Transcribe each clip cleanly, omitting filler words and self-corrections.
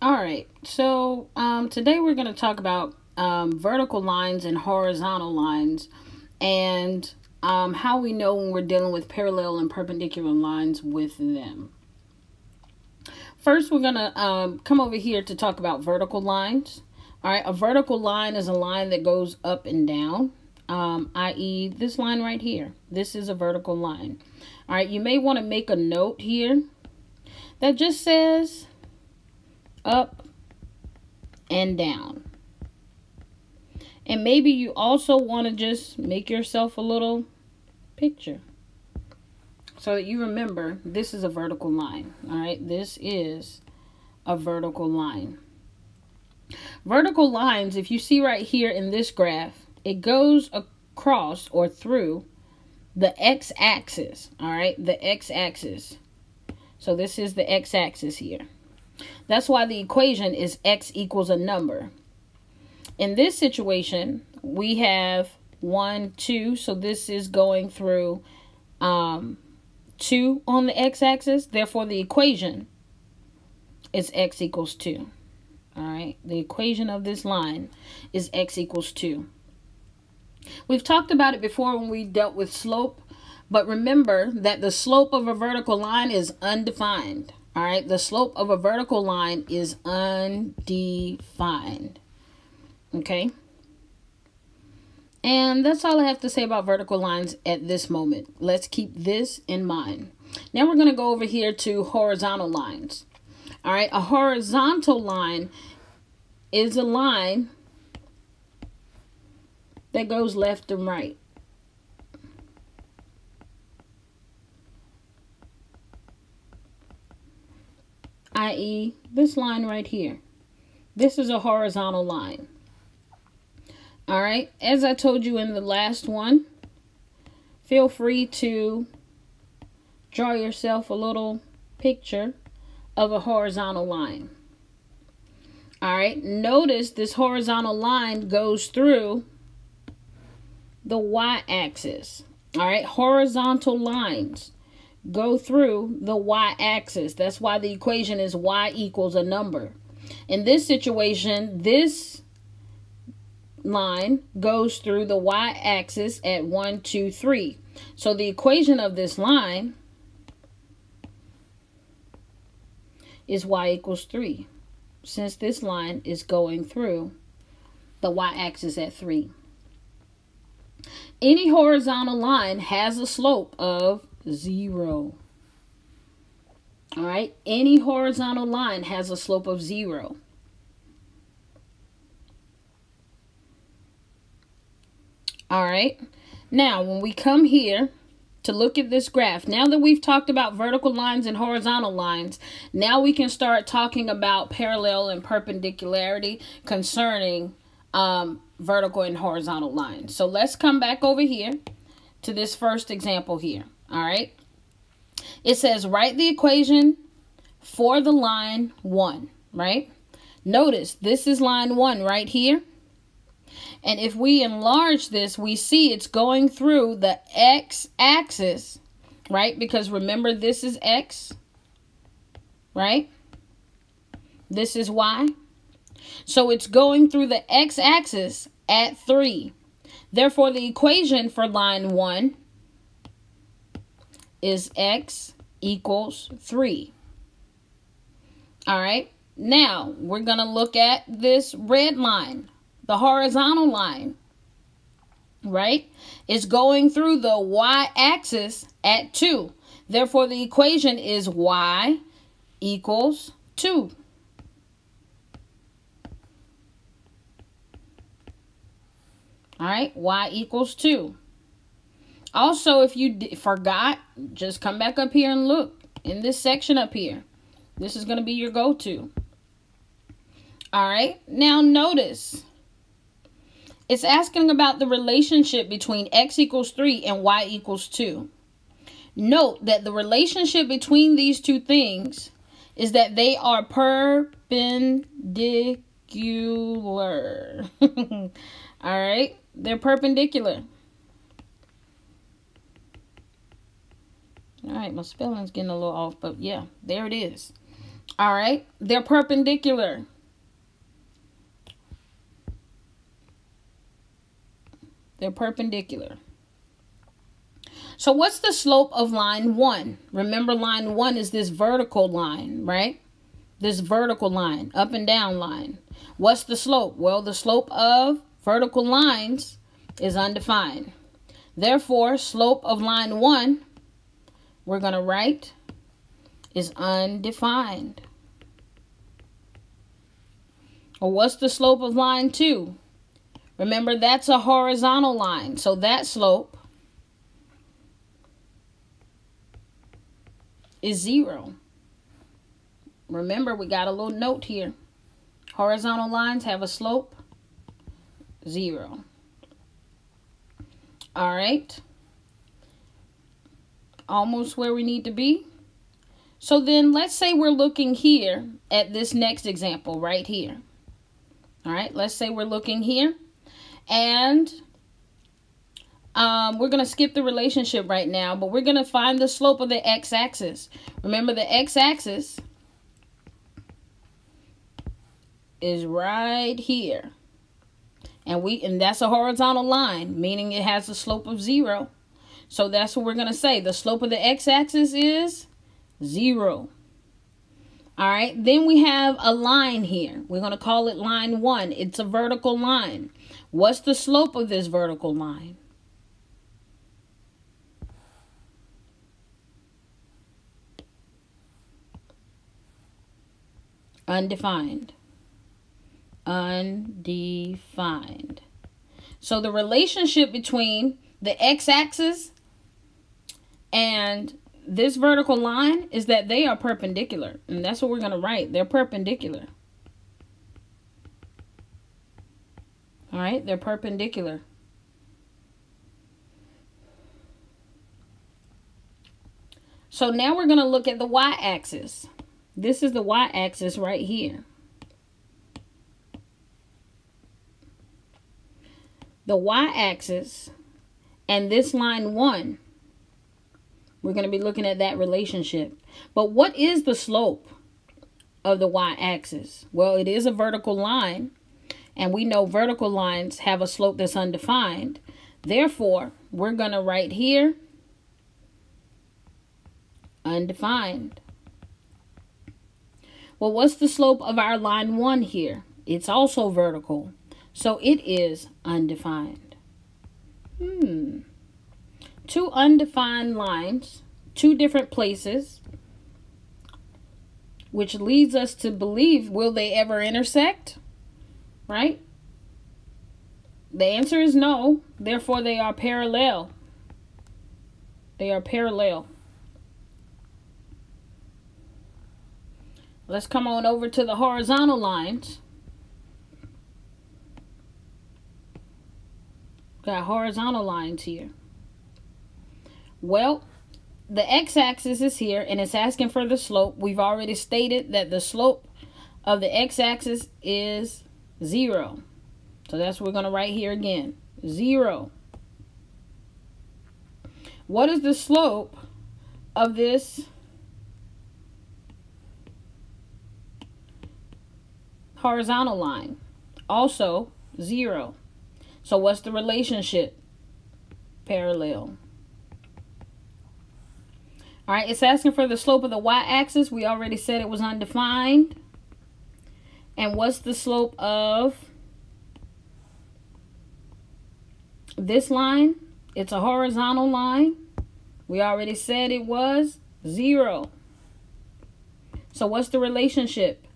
All right, so today we're going to talk about vertical lines and horizontal lines, and how we know when we're dealing with parallel and perpendicular lines with them. First, we're going to come over here to talk about vertical lines. All right, a vertical line is a line that goes up and down, i.e. this line right here. This is a vertical line. All right, you may want to make a note here that just says up and down. And maybe you also want to just make yourself a little picture so that you remember this is a vertical line. All right, this is a vertical line. Vertical lines, if you see right here in this graph, it goes across or through the x-axis. All right, the x-axis. So this is the x-axis here. That's why the equation is x equals a number. In this situation, we have 1, 2. So this is going through 2 on the x-axis. Therefore, the equation is x equals 2. All right. The equation of this line is x equals 2. We've talked about it before when we dealt with slope. But remember that the slope of a vertical line is undefined. All right, the slope of a vertical line is undefined. Okay. And that's all I have to say about vertical lines at this moment. Let's keep this in mind. Now we're going to go over here to horizontal lines. All right, a horizontal line is a line that goes left and right. I.e. this line right here. This is a horizontal line. All right. As I told you in the last one, feel free to draw yourself a little picture of a horizontal line. All right. Notice this horizontal line goes through the y-axis. All right. Horizontal lines go through the y-axis. That's why the equation is y equals a number. In this situation, this line goes through the y-axis at 1, 2, 3. So the equation of this line is y equals 3, since this line is going through the y-axis at 3. Any horizontal line has a slope of 0. All right, any horizontal line has a slope of 0. All right, now when we come here to look at this graph, now that we've talked about vertical lines and horizontal lines, now we can start talking about parallel and perpendicularity concerning vertical and horizontal lines. So let's come back over here to this first example here. All right. It says write the equation for the line 1, right? Notice this is line 1 right here. And if we enlarge this, we see it's going through the x-axis, right? Because remember, this is x, right? This is y. So it's going through the x-axis at 3. Therefore, the equation for line 1 is x equals 3. All right. Now we're going to look at this red line, the horizontal line, right? It's going through the y-axis at 2. Therefore, the equation is y equals 2. All right. Y equals 2. Also, if you forgot, just come back up here and look in this section up here. This is going to be your go-to. All right. Now notice it's asking about the relationship between x equals 3 and y equals 2. Note that the relationship between these two things is that they are perpendicular. All right. They're perpendicular. All right, my spelling's getting a little off, but yeah, there it is. All right, they're perpendicular. They're perpendicular. So what's the slope of line 1? Remember, line 1 is this vertical line, right? This vertical line, up and down line. What's the slope? Well, the slope of vertical lines is undefined. Therefore, slope of line 1, we're going to write, is undefined. Or what's the slope of line 2? Remember, that's a horizontal line. So that slope is 0. Remember, we got a little note here. Horizontal lines have a slope 0. All right. Almost where we need to be. So then let's say we're looking here at this next example right here. All right. Let's say we're looking here. And we're going to skip the relationship right now, but we're going to find the slope of the x-axis. Remember, the x-axis is right here. And that's a horizontal line, meaning it has a slope of 0. So that's what we're going to say. The slope of the x-axis is 0. All right. Then we have a line here. We're going to call it line 1. It's a vertical line. What's the slope of this vertical line? Undefined. Undefined. So the relationship between the x-axis and this vertical line is that they are perpendicular. And that's what we're going to write. They're perpendicular. All right, they're perpendicular. So now we're going to look at the y-axis. This is the y-axis right here. The y-axis and this line 1, we're going to be looking at that relationship. But what is the slope of the y-axis? Well, it is a vertical line. And we know vertical lines have a slope that's undefined. Therefore, we're going to write here, undefined. Well, what's the slope of our line 1 here? It's also vertical. So it is undefined. Two undefined lines, 2 different places, which leads us to believe, will they ever intersect? Right? The answer is no. Therefore, they are parallel. They are parallel. Let's come on over to the horizontal lines. Got horizontal lines here. Well, the x-axis is here, and it's asking for the slope. We've already stated that the slope of the x-axis is 0. So that's what we're going to write here again. 0. What is the slope of this horizontal line? Also 0. So what's the relationship? Parallel. All right, it's asking for the slope of the y-axis. We already said it was undefined. And what's the slope of this line? It's a horizontal line. We already said it was 0. So what's the relationship?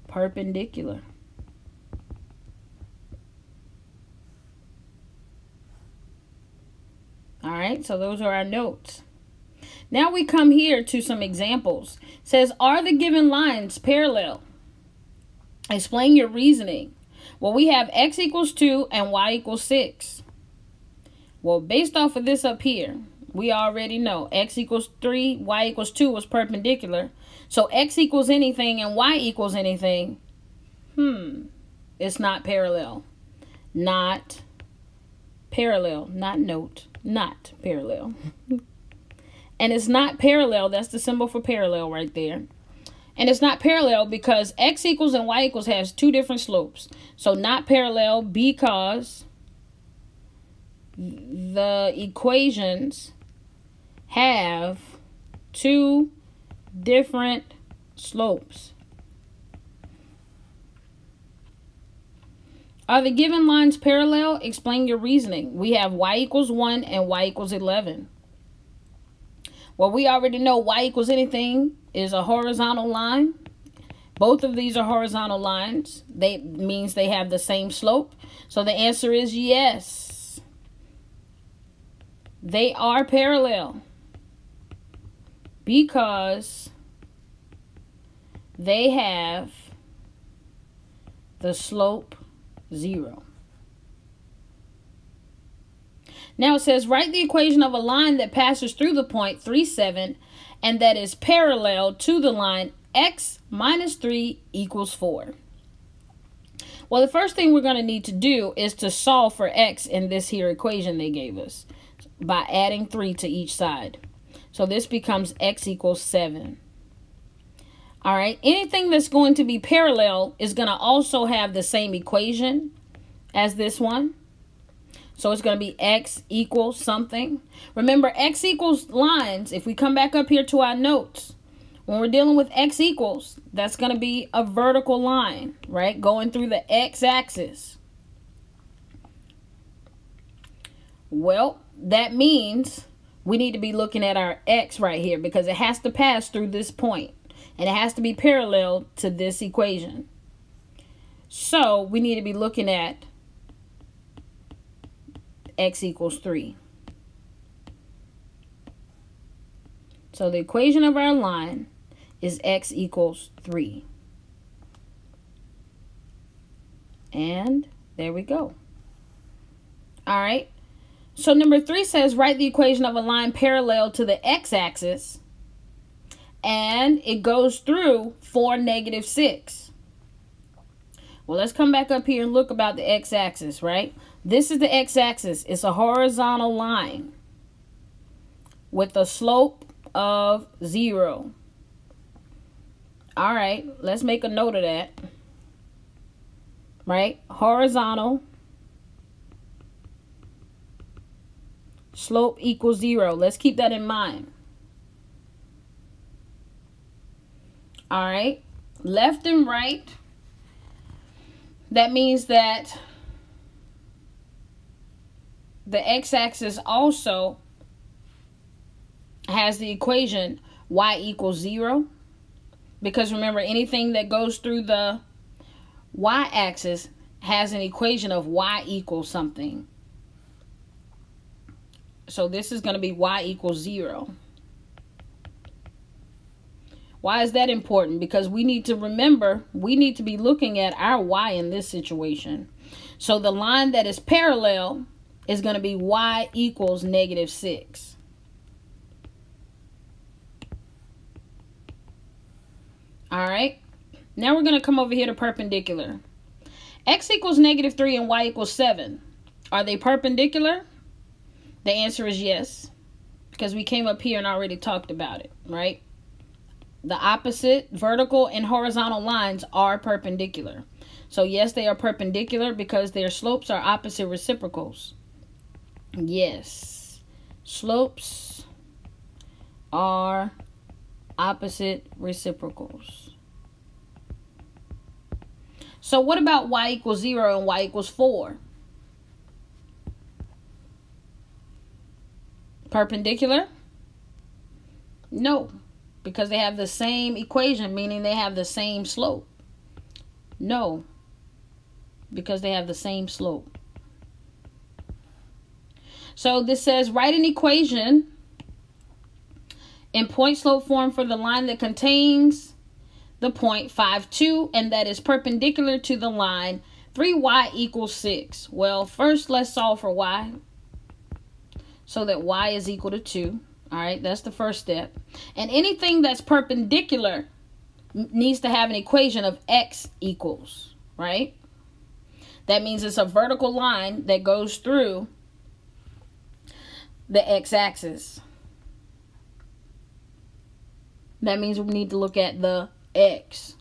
Perpendicular. All right, so those are our notes. Now we come here to some examples. It says, are the given lines parallel? Explain your reasoning. Well, we have x equals 2 and y equals 6. Well, based off of this up here, we already know x equals 3, y equals 2 was perpendicular. So x equals anything and y equals anything. It's not parallel. Not parallel. Not note. Not parallel. And it's not parallel. That's the symbol for parallel right there. And it's not parallel because x equals and y equals has two different slopes. So not parallel because the equations have two different slopes. Are the given lines parallel? Explain your reasoning. We have y equals 1 and y equals 11. Well, we already know y equals anything is a horizontal line. Both of these are horizontal lines. Means they have the same slope. So the answer is yes. They are parallel because they have the slope 0. Now it says, write the equation of a line that passes through the point 3, 7, and that is parallel to the line x minus 3 equals 4. Well, the first thing we're going to need to do is to solve for x in this here equation they gave us by adding 3 to each side. So this becomes x equals 7. All right, anything that's going to be parallel is going to also have the same equation as this one. So it's going to be x equals something. Remember, x equals lines. If we come back up here to our notes, when we're dealing with x equals, that's going to be a vertical line, right? Going through the x-axis. Well, that means we need to be looking at our x right here because it has to pass through this point. And it has to be parallel to this equation. So we need to be looking at x equals 3. So the equation of our line is x equals 3. And there we go. All right. So number 3 says, write the equation of a line parallel to the x-axis. And it goes through 4, negative 6. Well, let's come back up here and look about the x-axis, right? This is the x-axis. It's a horizontal line with a slope of 0. All right, let's make a note of that. Right? Horizontal. Slope equals 0. Let's keep that in mind. All right. Left and right. That means that the x-axis also has the equation y equals 0. Because remember, anything that goes through the y-axis has an equation of y equals something. So this is going to be y equals 0. Why is that important? Because we need to remember, we need to be looking at our y in this situation. So the line that is parallel is going to be y equals negative 6. All right. Now we're going to come over here to perpendicular. X equals negative 3 and y equals 7. Are they perpendicular? The answer is yes. Because we came up here and already talked about it, right? The opposite vertical and horizontal lines are perpendicular. So yes, they are perpendicular because their slopes are opposite reciprocals. Yes. Slopes are opposite reciprocals. So what about y equals 0 and y equals 4? Perpendicular? No, because they have the same equation, meaning they have the same slope. No, because they have the same slope. So this says, write an equation in point slope form for the line that contains the point 5, 2, and that is perpendicular to the line 3y equals 6. Well, first let's solve for y so that y is equal to 2. All right, that's the first step. And anything that's perpendicular needs to have an equation of x equals, right? That means it's a vertical line that goes through the x-axis. That means we need to look at the X.